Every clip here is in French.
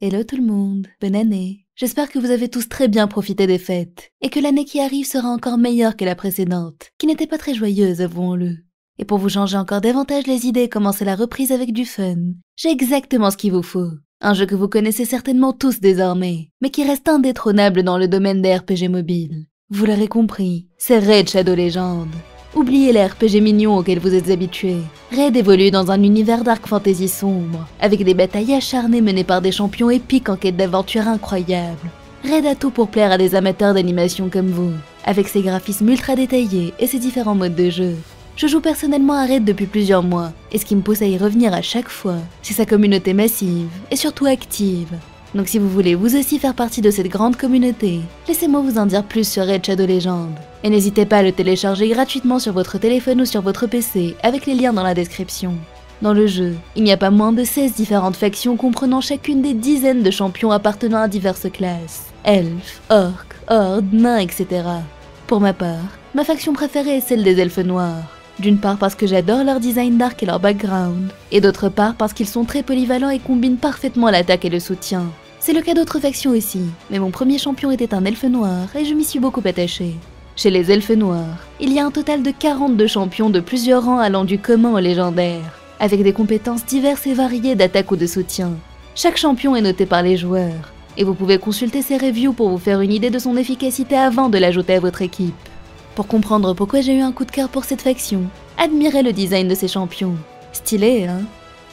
Hello tout le monde, bonne année. J'espère que vous avez tous très bien profité des fêtes, et que l'année qui arrive sera encore meilleure que la précédente, qui n'était pas très joyeuse, avouons-le. Et pour vous changer encore davantage les idées et commencer la reprise avec du fun, j'ai exactement ce qu'il vous faut. Un jeu que vous connaissez certainement tous désormais, mais qui reste indétrônable dans le domaine des RPG mobiles. Vous l'aurez compris, c'est Raid Shadow Legends. Oubliez les RPG mignons auxquels vous êtes habitués. Raid évolue dans un univers dark fantasy sombre, avec des batailles acharnées menées par des champions épiques en quête d'aventures incroyables. Raid a tout pour plaire à des amateurs d'animation comme vous, avec ses graphismes ultra détaillés et ses différents modes de jeu. Je joue personnellement à Raid depuis plusieurs mois, et ce qui me pousse à y revenir à chaque fois, c'est sa communauté massive, et surtout active. Donc si vous voulez vous aussi faire partie de cette grande communauté, laissez-moi vous en dire plus sur Raid Shadow Legends. Et n'hésitez pas à le télécharger gratuitement sur votre téléphone ou sur votre PC, avec les liens dans la description. Dans le jeu, il n'y a pas moins de 16 différentes factions comprenant chacune des dizaines de champions appartenant à diverses classes. Elfes, orques, hordes, nains, etc. Pour ma part, ma faction préférée est celle des elfes noirs. D'une part parce que j'adore leur design dark et leur background, et d'autre part parce qu'ils sont très polyvalents et combinent parfaitement l'attaque et le soutien. C'est le cas d'autres factions aussi, mais mon premier champion était un elfe noir et je m'y suis beaucoup attachée. Chez les elfes noirs, il y a un total de 42 champions de plusieurs rangs allant du commun au légendaire, avec des compétences diverses et variées d'attaque ou de soutien. Chaque champion est noté par les joueurs, et vous pouvez consulter ses reviews pour vous faire une idée de son efficacité avant de l'ajouter à votre équipe. Pour comprendre pourquoi j'ai eu un coup de cœur pour cette faction, admirez le design de ces champions. Stylé, hein?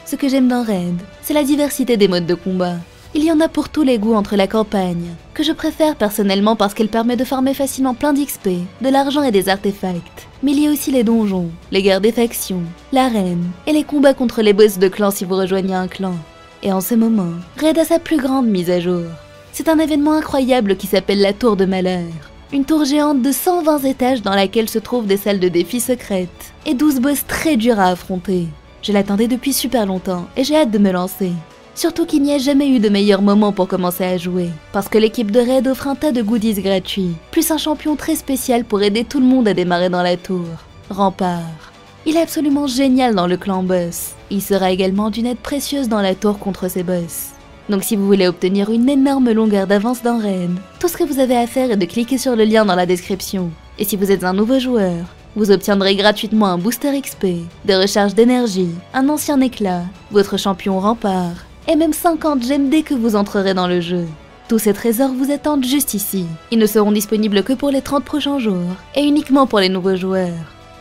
Ce que j'aime dans Raid, c'est la diversité des modes de combat. Il y en a pour tous les goûts entre la campagne, que je préfère personnellement parce qu'elle permet de farmer facilement plein d'XP, de l'argent et des artefacts. Mais il y a aussi les donjons, les guerres des factions, l'arène, et les combats contre les boss de clans si vous rejoignez un clan. Et en ce moment, Raid a sa plus grande mise à jour. C'est un événement incroyable qui s'appelle la Tour de Malheur. Une tour géante de 120 étages dans laquelle se trouvent des salles de défis secrètes, et 12 boss très durs à affronter. Je l'attendais depuis super longtemps, et j'ai hâte de me lancer. Surtout qu'il n'y a jamais eu de meilleur moment pour commencer à jouer, parce que l'équipe de Raid offre un tas de goodies gratuits, plus un champion très spécial pour aider tout le monde à démarrer dans la tour, Rempart. Il est absolument génial dans le clan boss, il sera également d'une aide précieuse dans la tour contre ses boss. Donc si vous voulez obtenir une énorme longueur d'avance dans Raid, tout ce que vous avez à faire est de cliquer sur le lien dans la description. Et si vous êtes un nouveau joueur, vous obtiendrez gratuitement un booster XP, des recharges d'énergie, un ancien éclat, votre champion Rempart, et même 50 gemmes dès que vous entrerez dans le jeu. Tous ces trésors vous attendent juste ici. Ils ne seront disponibles que pour les 30 prochains jours, et uniquement pour les nouveaux joueurs.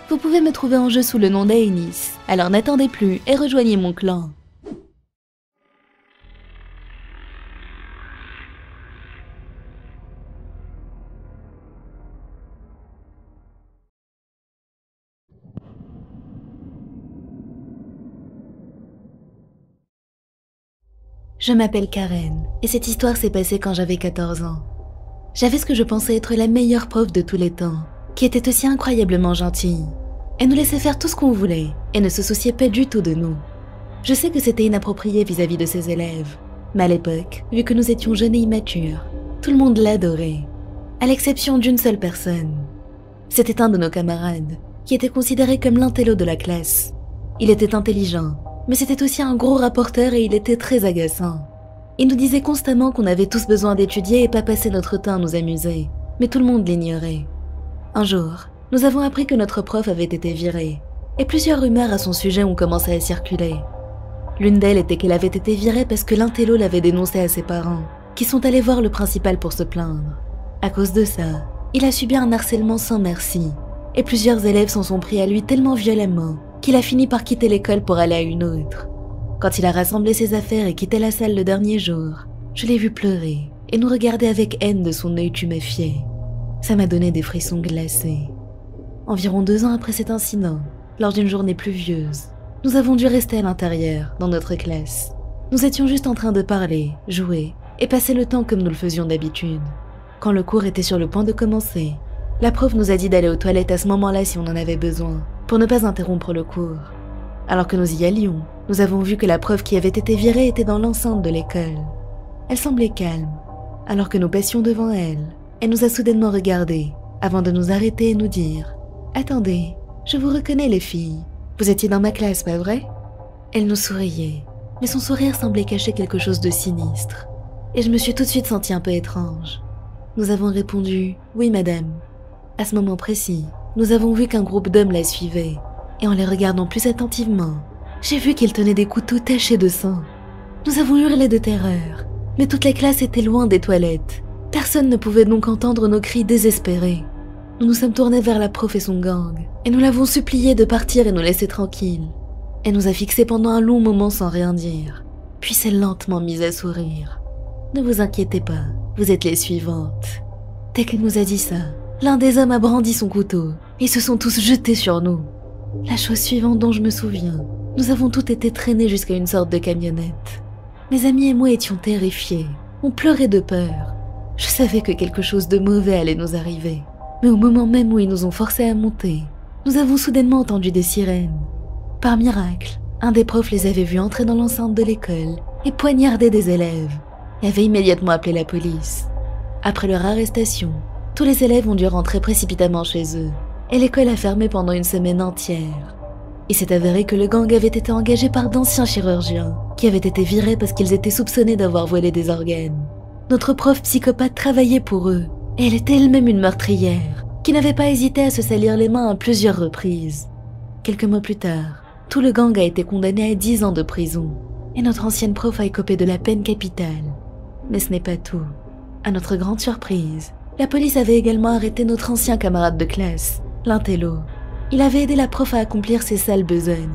Vous pouvez me trouver en jeu sous le nom d'Aenis, alors n'attendez plus et rejoignez mon clan. Je m'appelle Karen, et cette histoire s'est passée quand j'avais 14 ans. J'avais ce que je pensais être la meilleure prof de tous les temps, qui était aussi incroyablement gentille. Elle nous laissait faire tout ce qu'on voulait, et ne se souciait pas du tout de nous. Je sais que c'était inapproprié vis-à-vis de ses élèves, mais à l'époque, vu que nous étions jeunes et immatures, tout le monde l'adorait, à l'exception d'une seule personne. C'était un de nos camarades, qui était considéré comme l'intello de la classe. Il était intelligent, mais c'était aussi un gros rapporteur et il était très agaçant. Il nous disait constamment qu'on avait tous besoin d'étudier et pas passer notre temps à nous amuser, mais tout le monde l'ignorait. Un jour, nous avons appris que notre prof avait été virée, et plusieurs rumeurs à son sujet ont commencé à circuler. L'une d'elles était qu'elle avait été virée parce que l'intello l'avait dénoncée à ses parents, qui sont allés voir le principal pour se plaindre. À cause de ça, il a subi un harcèlement sans merci, et plusieurs élèves s'en sont pris à lui tellement violemment qu'il a fini par quitter l'école pour aller à une autre. Quand il a rassemblé ses affaires et quitté la salle le dernier jour, je l'ai vu pleurer et nous regarder avec haine de son œil tuméfié. Ça m'a donné des frissons glacés. Environ 2 ans après cet incident, lors d'une journée pluvieuse, nous avons dû rester à l'intérieur, dans notre classe. Nous étions juste en train de parler, jouer et passer le temps comme nous le faisions d'habitude. Quand le cours était sur le point de commencer, la prof nous a dit d'aller aux toilettes à ce moment-là si on en avait besoin, pour ne pas interrompre le cours. Alors que nous y allions, nous avons vu que la prof qui avait été virée était dans l'enceinte de l'école. Elle semblait calme, alors que nous passions devant elle. Elle nous a soudainement regardés, avant de nous arrêter et nous dire « Attendez, je vous reconnais les filles. Vous étiez dans ma classe, pas vrai ?» Elle nous souriait, mais son sourire semblait cacher quelque chose de sinistre. et je me suis tout de suite sentie un peu étrange. Nous avons répondu « Oui, madame ». À ce moment précis, nous avons vu qu'un groupe d'hommes la suivait, et en les regardant plus attentivement, j'ai vu qu'ils tenaient des couteaux tachés de sang. Nous avons hurlé de terreur, mais toute la classe était loin des toilettes. Personne ne pouvait donc entendre nos cris désespérés. Nous nous sommes tournés vers la prof et son gang, et nous l'avons suppliée de partir et nous laisser tranquilles. Elle nous a fixés pendant un long moment sans rien dire, puis s'est lentement mise à sourire. « Ne vous inquiétez pas, vous êtes les suivantes. » Dès qu'elle nous a dit ça, l'un des hommes a brandi son couteau, et ils se sont tous jetés sur nous. La chose suivante dont je me souviens, nous avons tous été traînés jusqu'à une sorte de camionnette. Mes amis et moi étions terrifiés, on pleurait de peur. Je savais que quelque chose de mauvais allait nous arriver, mais au moment même où ils nous ont forcés à monter, nous avons soudainement entendu des sirènes. Par miracle, un des profs les avait vus entrer dans l'enceinte de l'école et poignarder des élèves, et avait immédiatement appelé la police. Après leur arrestation, tous les élèves ont dû rentrer précipitamment chez eux, et l'école a fermé pendant une semaine entière. Il s'est avéré que le gang avait été engagé par d'anciens chirurgiens, qui avaient été virés parce qu'ils étaient soupçonnés d'avoir volé des organes. Notre prof psychopathe travaillait pour eux, et elle était elle-même une meurtrière, qui n'avait pas hésité à se salir les mains à plusieurs reprises. Quelques mois plus tard, tout le gang a été condamné à 10 ans de prison, et notre ancienne prof a écopé de la peine capitale. Mais ce n'est pas tout. À notre grande surprise, la police avait également arrêté notre ancien camarade de classe, l'intello. Il avait aidé la prof à accomplir ses sales besognes.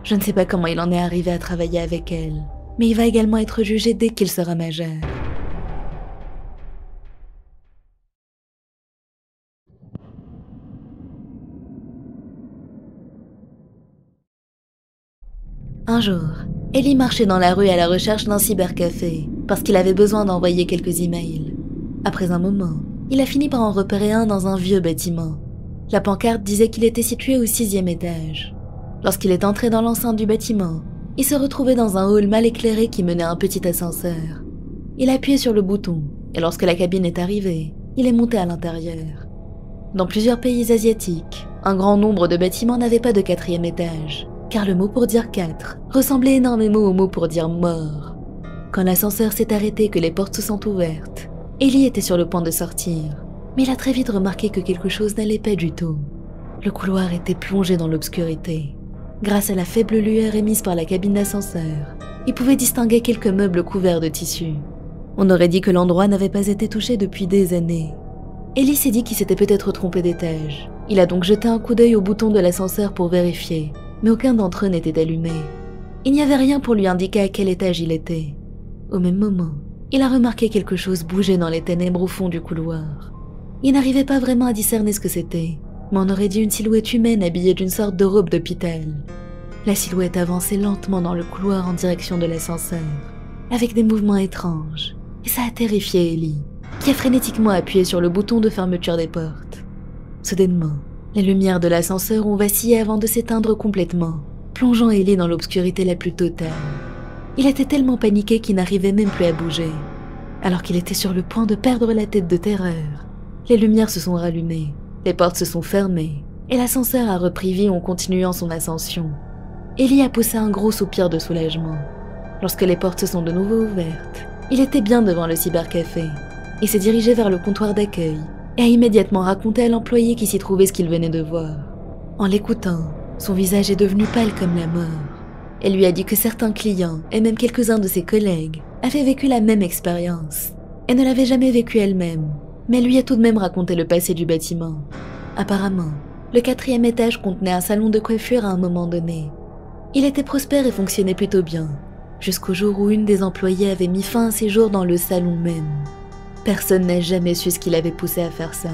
Je ne sais pas comment il en est arrivé à travailler avec elle, mais il va également être jugé dès qu'il sera majeur. Un jour, Ellie marchait dans la rue à la recherche d'un cybercafé, parce qu'il avait besoin d'envoyer quelques emails. Après un moment, il a fini par en repérer un dans un vieux bâtiment. La pancarte disait qu'il était situé au 6e étage. Lorsqu'il est entré dans l'enceinte du bâtiment, il se retrouvait dans un hall mal éclairé qui menait à un petit ascenseur. Il a appuyé sur le bouton, et lorsque la cabine est arrivée, il est monté à l'intérieur. Dans plusieurs pays asiatiques, un grand nombre de bâtiments n'avaient pas de 4e étage, car le mot pour dire 4 ressemblait énormément au mot pour dire mort. Quand l'ascenseur s'est arrêté et que les portes se sont ouvertes, Ellie était sur le point de sortir, mais il a très vite remarqué que quelque chose n'allait pas du tout. Le couloir était plongé dans l'obscurité. Grâce à la faible lueur émise par la cabine d'ascenseur, il pouvait distinguer quelques meubles couverts de tissu. On aurait dit que l'endroit n'avait pas été touché depuis des années. Ellie s'est dit qu'il s'était peut-être trompé d'étage. Il a donc jeté un coup d'œil au bouton de l'ascenseur pour vérifier, mais aucun d'entre eux n'était allumé. Il n'y avait rien pour lui indiquer à quel étage il était. Au même moment, il a remarqué quelque chose bouger dans les ténèbres au fond du couloir. Il n'arrivait pas vraiment à discerner ce que c'était, mais on aurait dit une silhouette humaine habillée d'une sorte de robe d'hôpital. La silhouette avançait lentement dans le couloir en direction de l'ascenseur, avec des mouvements étranges, et ça a terrifié Ellie, qui a frénétiquement appuyé sur le bouton de fermeture des portes. Soudainement, les lumières de l'ascenseur ont vacillé avant de s'éteindre complètement, plongeant Ellie dans l'obscurité la plus totale. Il était tellement paniqué qu'il n'arrivait même plus à bouger. Alors qu'il était sur le point de perdre la tête de terreur, les lumières se sont rallumées, les portes se sont fermées, et l'ascenseur a repris vie en continuant son ascension. Ellie a poussé un gros soupir de soulagement. Lorsque les portes se sont de nouveau ouvertes, il était bien devant le cybercafé. Il s'est dirigé vers le comptoir d'accueil et a immédiatement raconté à l'employé qui s'y trouvait ce qu'il venait de voir. En l'écoutant, son visage est devenu pâle comme la mort. Elle lui a dit que certains clients, et même quelques-uns de ses collègues, avaient vécu la même expérience. Elle ne l'avait jamais vécue elle-même, mais elle lui a tout de même raconté le passé du bâtiment. Apparemment, le 4e étage contenait un salon de coiffure à un moment donné. Il était prospère et fonctionnait plutôt bien, jusqu'au jour où une des employées avait mis fin à ses jours dans le salon même. Personne n'a jamais su ce qui l'avait poussé à faire ça.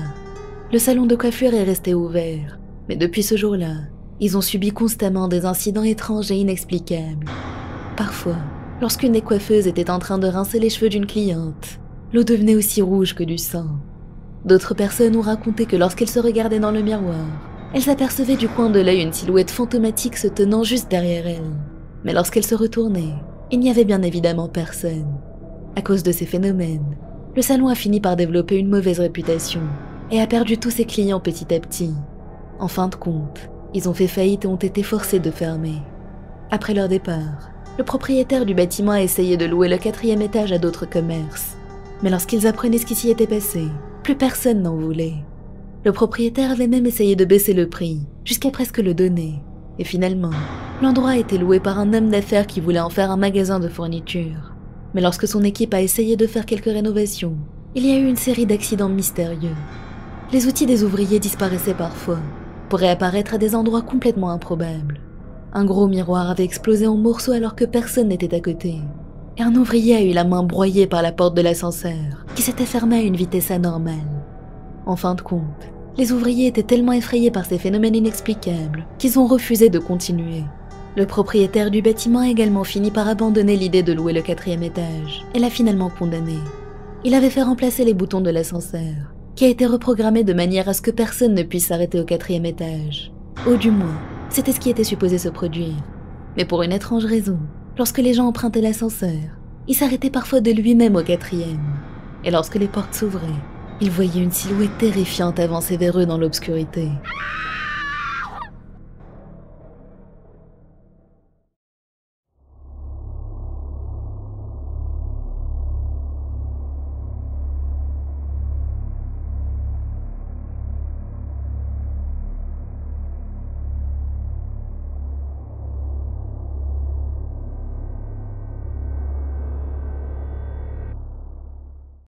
Le salon de coiffure est resté ouvert, mais depuis ce jour-là, ils ont subi constamment des incidents étranges et inexplicables. Parfois, lorsqu'une des coiffeuses était en train de rincer les cheveux d'une cliente, l'eau devenait aussi rouge que du sang. D'autres personnes ont raconté que lorsqu'elles se regardaient dans le miroir, elles apercevaient du coin de l'œil une silhouette fantomatique se tenant juste derrière elles. Mais lorsqu'elles se retournaient, il n'y avait bien évidemment personne. À cause de ces phénomènes, le salon a fini par développer une mauvaise réputation et a perdu tous ses clients petit à petit. En fin de compte, ils ont fait faillite et ont été forcés de fermer. Après leur départ, Le propriétaire du bâtiment a essayé de louer le 4e étage à d'autres commerces. Mais lorsqu'ils apprenaient ce qui s'y était passé, plus personne n'en voulait. Le propriétaire avait même essayé de baisser le prix, jusqu'à presque le donner. Et finalement, l'endroit a été loué par un homme d'affaires qui voulait en faire un magasin de fourniture. Mais lorsque son équipe a essayé de faire quelques rénovations, il y a eu une série d'accidents mystérieux. Les outils des ouvriers disparaissaient parfois, pour réapparaître à des endroits complètement improbables. Un gros miroir avait explosé en morceaux alors que personne n'était à côté. Et un ouvrier a eu la main broyée par la porte de l'ascenseur, qui s'était fermée à une vitesse anormale. En fin de compte, les ouvriers étaient tellement effrayés par ces phénomènes inexplicables qu'ils ont refusé de continuer. Le propriétaire du bâtiment a également fini par abandonner l'idée de louer le 4e étage et l'a finalement condamné. Il avait fait remplacer les boutons de l'ascenseur, qui a été reprogrammé de manière à ce que personne ne puisse s'arrêter au 4e étage. Ou du moins, c'était ce qui était supposé se produire. Mais pour une étrange raison, lorsque les gens empruntaient l'ascenseur, il s'arrêtait parfois de lui-même au 4e. Et lorsque les portes s'ouvraient, ils voyaient une silhouette terrifiante avancer vers eux dans l'obscurité.